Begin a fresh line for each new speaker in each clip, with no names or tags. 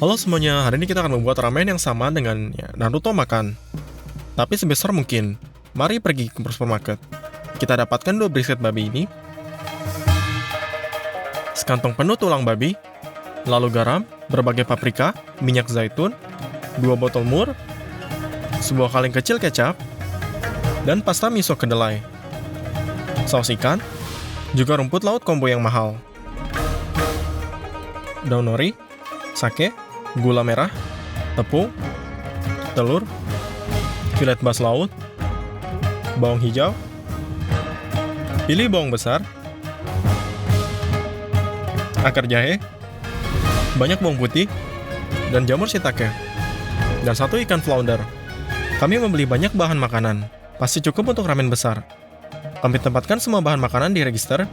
Halo semuanya, hari ini kita akan membuat ramen yang sama dengan Naruto makan. Tapi sebesar mungkin. Mari pergi ke supermarket. Kita dapatkan 2 brisket babi ini, sekantong penuh tulang babi, lalu garam, berbagai paprika, minyak zaitun, 2 botol mur, sebuah kaleng kecil kecap, dan pasta miso kedelai, saus ikan, juga rumput laut combo yang mahal, daun nori, sake, gula merah, tepung, telur, filet bas laut, bawang hijau, pilih bawang besar, akar jahe, banyak bawang putih, dan jamur shiitake, dan 1 ikan flounder. Kami membeli banyak bahan makanan, pasti cukup untuk ramen besar. Kami tempatkan semua bahan makanan di register.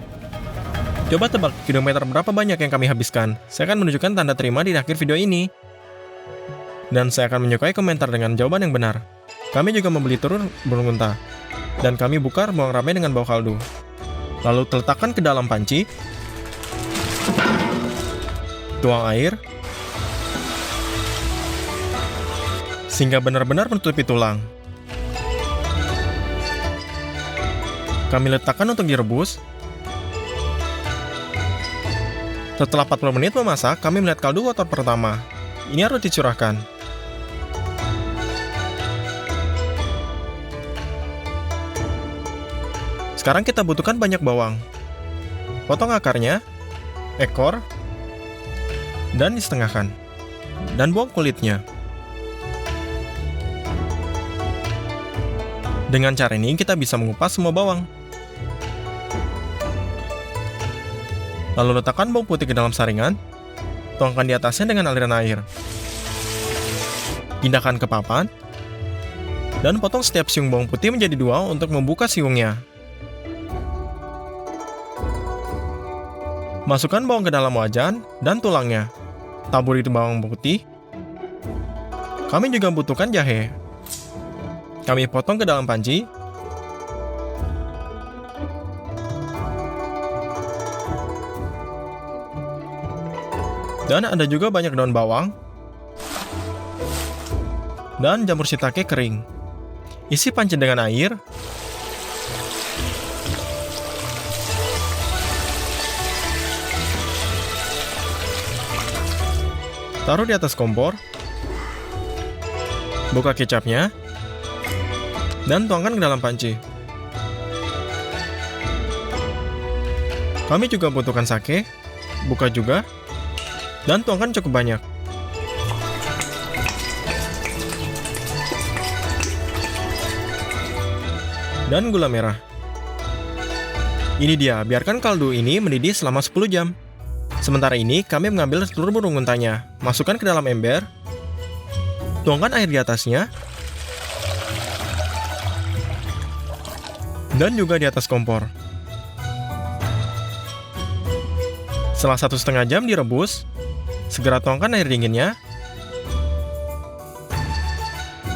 Coba tebak kilometer berapa banyak yang kami habiskan. Saya akan menunjukkan tanda terima di akhir video ini. Dan saya akan menyukai komentar dengan jawaban yang benar. Kami juga membeli telur burung unta. Dan kami buka bawang ramen dengan bau kaldu. Lalu letakkan ke dalam panci. Tuang air. Sehingga benar-benar menutupi tulang. Kami letakkan untuk direbus. Setelah 40 menit memasak, kami melihat kaldu kotor pertama. Ini harus dicurahkan. Sekarang kita butuhkan banyak bawang. Potong akarnya, ekor, dan disetengahkan. Dan buang kulitnya. Dengan cara ini kita bisa mengupas semua bawang. Lalu letakkan bawang putih ke dalam saringan, tuangkan di atasnya dengan aliran air. Pindahkan ke papan, dan potong setiap siung bawang putih menjadi 2 untuk membuka siungnya. Masukkan bawang ke dalam wajan dan tulangnya. Taburi bawang putih. Kami juga membutuhkan jahe. Kami potong ke dalam panci. Dan ada juga banyak daun bawang dan jamur shiitake kering. Isi panci dengan air. Taruh di atas kompor. Buka kecapnya. Dan tuangkan ke dalam panci. Kami juga butuhkan sake. Buka juga. Dan tuangkan cukup banyak. Dan gula merah. Ini dia, biarkan kaldu ini mendidih selama 10 jam. Sementara ini, kami mengambil telur burung untanya. Masukkan ke dalam ember. Tuangkan air di atasnya. Dan juga di atas kompor. Setelah 1,5 jam direbus, segera tuangkan air dinginnya.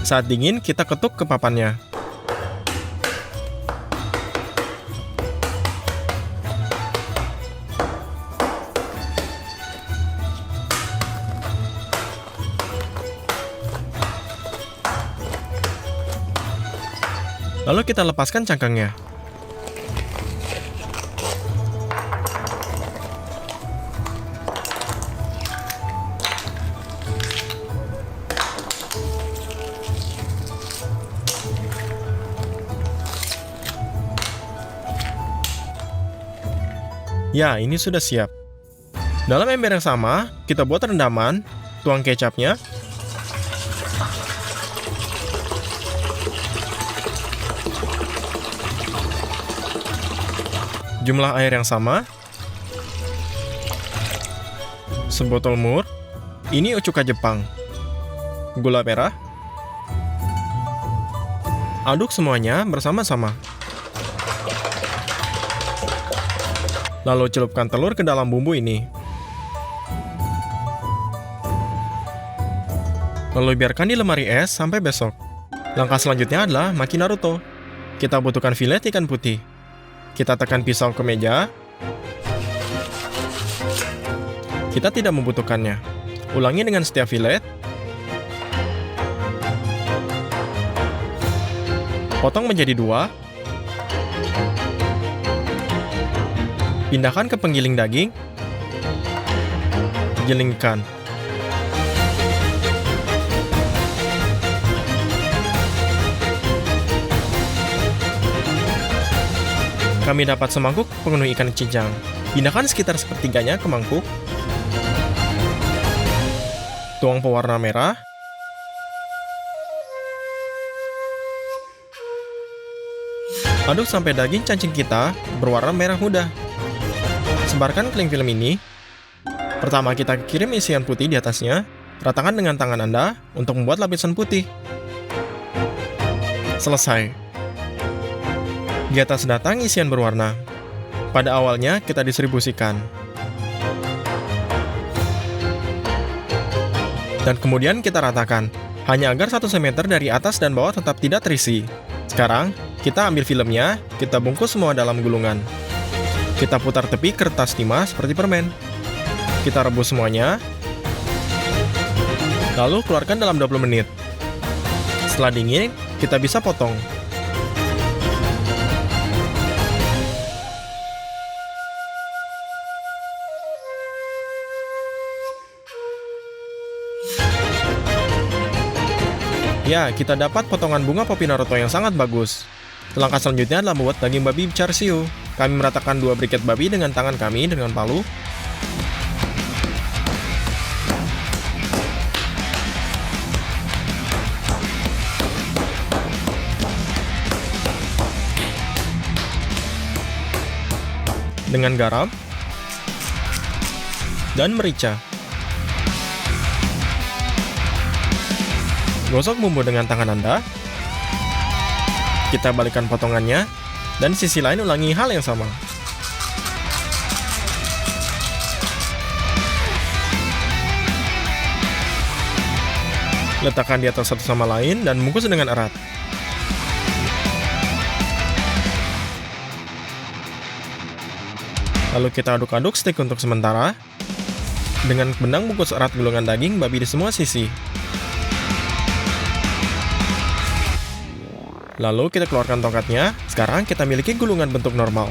Saat dingin, kita ketuk ke papannya. Lalu kita lepaskan cangkangnya. Ya, ini sudah siap. Dalam ember yang sama, kita buat rendaman, tuang kecapnya, jumlah air yang sama, sebotol mur, ini cuka Jepang, gula merah, aduk semuanya bersama-sama. Lalu celupkan telur ke dalam bumbu ini. Lalu biarkan di lemari es sampai besok. Langkah selanjutnya adalah maki Naruto. Kita butuhkan filet ikan putih. Kita tekan pisau ke meja. Kita tidak membutuhkannya. Ulangi dengan setiap fillet. Potong menjadi 2. Pindahkan ke penggiling daging. Giling ikan. Kami dapat semangkuk penuh ikan cincang. Pindahkan sekitar sepertiganya ke mangkuk. Tuang pewarna merah. Aduk sampai daging cacing kita berwarna merah muda. Sebarkan cling film ini. Pertama kita kirim isian putih di atasnya. Ratakan dengan tangan Anda untuk membuat lapisan putih. Selesai. Di atas datang isian berwarna. Pada awalnya kita distribusikan. Dan kemudian kita ratakan, hanya agar 1 cm dari atas dan bawah tetap tidak terisi. Sekarang, kita ambil filmnya, kita bungkus semua dalam gulungan. Kita putar tepi kertas timah seperti permen. Kita rebus semuanya. Lalu keluarkan dalam 20 menit. Setelah dingin, kita bisa potong. Ya, kita dapat potongan bunga poppy Naruto yang sangat bagus. Langkah selanjutnya adalah membuat daging babi char siu. Kami meratakan 2 briket babi dengan tangan kami dengan palu. Dengan garam dan merica. Gosok bumbu dengan tangan Anda. Kita balikkan potongannya, dan di sisi lain ulangi hal yang sama. Letakkan di atas satu sama lain dan bungkus dengan erat. Lalu kita aduk-aduk steak untuk sementara. Dengan benang bungkus erat gulungan daging babi di semua sisi. Lalu kita keluarkan tongkatnya. Sekarang kita miliki gulungan bentuk normal.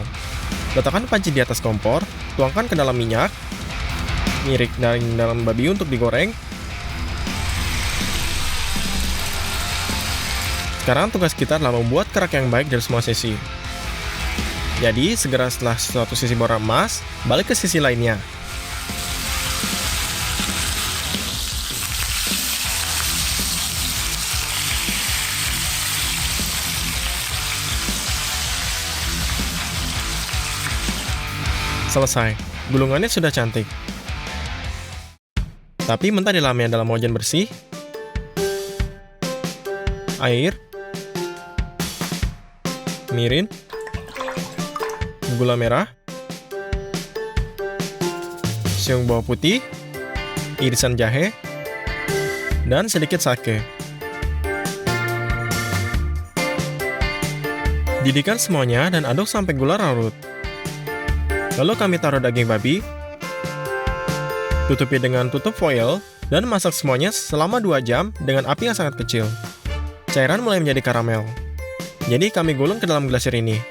Letakkan panci di atas kompor, tuangkan ke dalam minyak. Ngirik daging dalam babi untuk digoreng. Sekarang tugas kita adalah membuat kerak yang baik dari semua sisi. Jadi, segera setelah suatu sisi berwarna emas, balik ke sisi lainnya. Selesai, gulungannya sudah cantik. Tapi mentah dalamnya dalam wajan bersih. Air. Mirin. Gula merah. Siung bawang putih. Irisan jahe. Dan sedikit sake. Didihkan semuanya dan aduk sampai gula larut. Lalu kami taruh daging babi, tutupi dengan tutup foil, dan masak semuanya selama 2 jam dengan api yang sangat kecil. Cairan mulai menjadi karamel. Jadi kami gulung ke dalam glasir ini.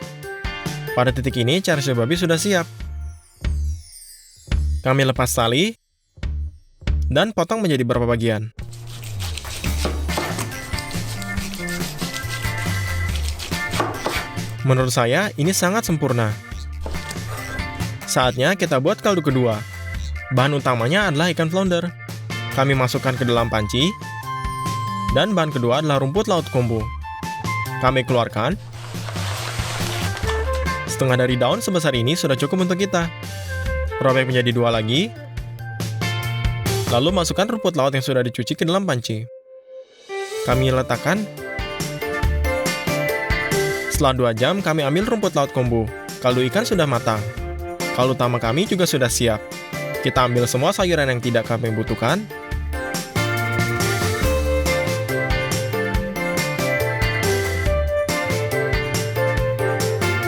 Pada titik ini, char siu babi sudah siap. Kami lepas tali, dan potong menjadi beberapa bagian. Menurut saya, ini sangat sempurna. Saatnya kita buat kaldu kedua. Bahan utamanya adalah ikan flounder. Kami masukkan ke dalam panci. Dan bahan kedua adalah rumput laut kombu. Kami keluarkan. Setengah dari daun sebesar ini sudah cukup untuk kita. Robek menjadi 2 lagi. Lalu masukkan rumput laut yang sudah dicuci ke dalam panci. Kami letakkan. Setelah 2 jam, kami ambil rumput laut kombu. Kaldu ikan sudah matang. Kaldu utama kami juga sudah siap. Kita ambil semua sayuran yang tidak kami butuhkan.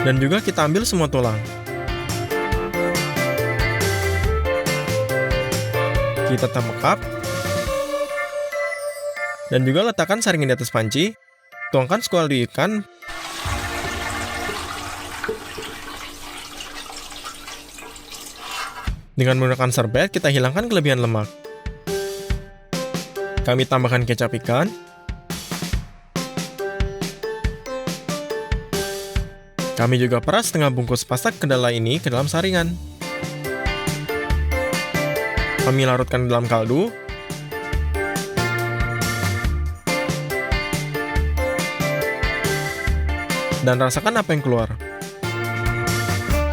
Dan juga kita ambil semua tulang. Kita tambahkan. Dan juga letakkan saringan di atas panci. Tuangkan sekaldu ikan. Dengan menggunakan serbet, kita hilangkan kelebihan lemak. Kami tambahkan kecap ikan. Kami juga peras setengah bungkus pasta kedelai ini ke dalam saringan. Kami larutkan di dalam kaldu. Dan rasakan apa yang keluar.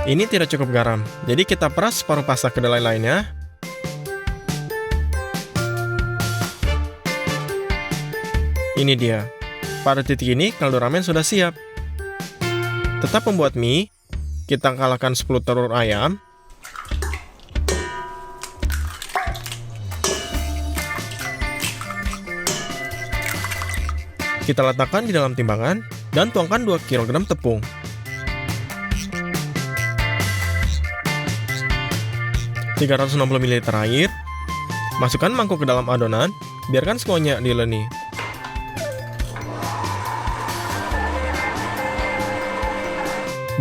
Ini tidak cukup garam, jadi kita peras separuh pasta kedelai lainnya. Ini dia. Pada titik ini, kaldu ramen sudah siap. Tetap membuat mie. Kita kalahkan 10 telur ayam. Kita letakkan di dalam timbangan dan tuangkan 2 kg tepung. (360 ml air. Masukkan mangkuk ke dalam adonan, biarkan semuanya dileni.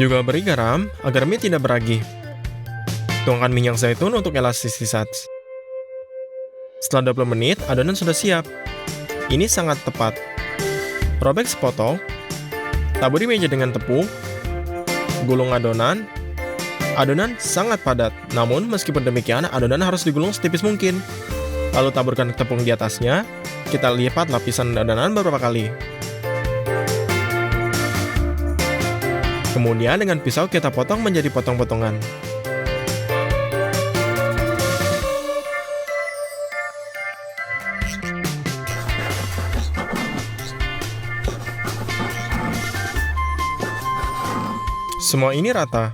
Juga beri garam agar mie tidak beragih. Tuangkan minyak zaitun untuk elastisitas. Setelah 20 menit, adonan sudah siap. Ini sangat tepat. Robek sepotong. Taburi meja dengan tepung. Gulung adonan. Adonan sangat padat, namun meskipun demikian, adonan harus digulung setipis mungkin. Lalu taburkan tepung di atasnya. Kita lipat lapisan adonan beberapa kali. Kemudian dengan pisau kita potong menjadi potong-potongan. Semua ini rata.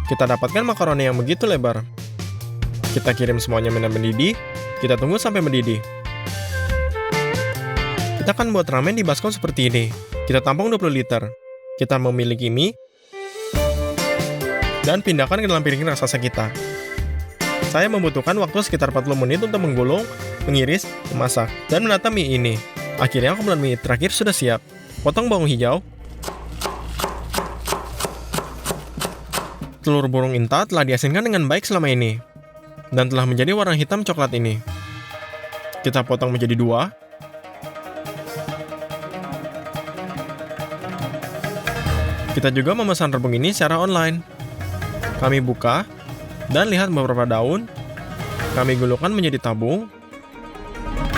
Kita dapatkan makaroni yang begitu lebar. Kita kirim semuanya mendidih. Kita tunggu sampai mendidih. Kita akan buat ramen di baskom seperti ini. Kita tampung 20 liter. Kita memiliki mie. Dan pindahkan ke dalam piring raksasa kita. Saya membutuhkan waktu sekitar 40 menit untuk menggulung, mengiris, memasak, dan menata mie ini. Akhirnya kumpulan mie terakhir sudah siap. Potong bawang hijau. Telur burung inta telah diasinkan dengan baik selama ini. Dan telah menjadi warna hitam coklat ini. Kita potong menjadi 2. Kita juga memesan rebung ini secara online. Kami buka, dan lihat beberapa daun. Kami gulungkan menjadi tabung.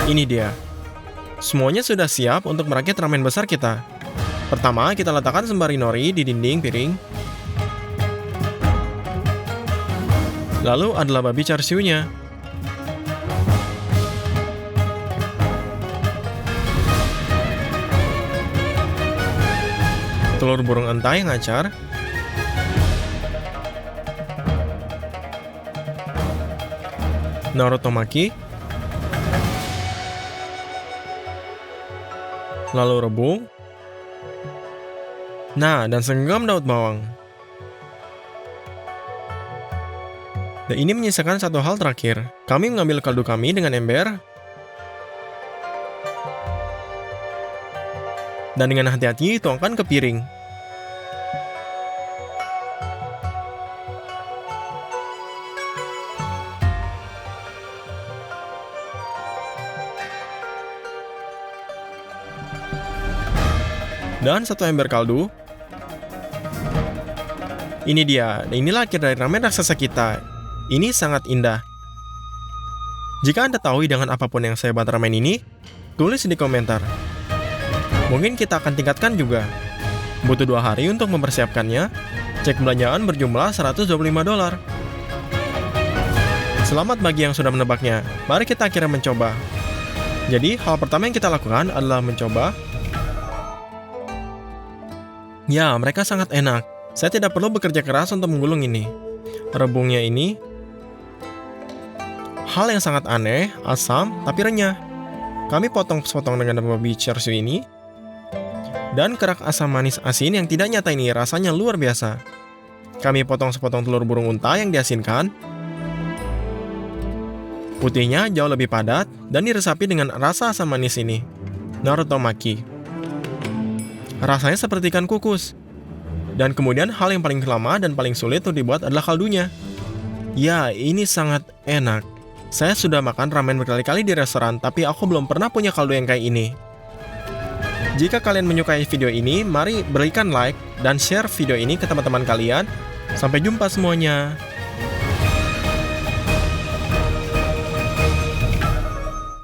Ini dia. Semuanya sudah siap untuk merakit ramen besar kita. Pertama, kita letakkan sembari nori di dinding piring. Lalu adalah babi char siu-nya. Telur burung entai yang acar. Narutomaki. Lalu rebung. Nah, dan segenggam daun bawang. Dan ini menyisakan satu hal terakhir. Kami mengambil kaldu kami dengan ember. Dan dengan hati-hati tuangkan ke piring. Dan satu ember kaldu. Ini dia, inilah akhir dari ramen raksasa kita. Ini sangat indah. Jika Anda tahu hidangan apapun yang saya buat ramen ini, tulis di komentar. Mungkin kita akan tingkatkan juga. Butuh 2 hari untuk mempersiapkannya. Cek belanjaan berjumlah $125. Selamat bagi yang sudah menebaknya. Mari kita akhirnya mencoba. Jadi, hal pertama yang kita lakukan adalah mencoba. Ya, mereka sangat enak. Saya tidak perlu bekerja keras untuk menggulung ini. Rebungnya ini hal yang sangat aneh, asam, tapi renyah. Kami potong sepotong dengan babi char siu ini. Dan kerak asam manis asin yang tidak nyata ini rasanya luar biasa. Kami potong sepotong telur burung unta yang diasinkan. Putihnya jauh lebih padat dan diresapi dengan rasa asam manis ini. Narutomaki. Rasanya seperti ikan kukus. Dan kemudian hal yang paling lama dan paling sulit untuk dibuat adalah kaldunya. Ya, ini sangat enak. Saya sudah makan ramen berkali-kali di restoran, tapi aku belum pernah punya kaldu yang kayak ini. Jika kalian menyukai video ini, mari berikan like dan share video ini ke teman-teman kalian. Sampai jumpa semuanya.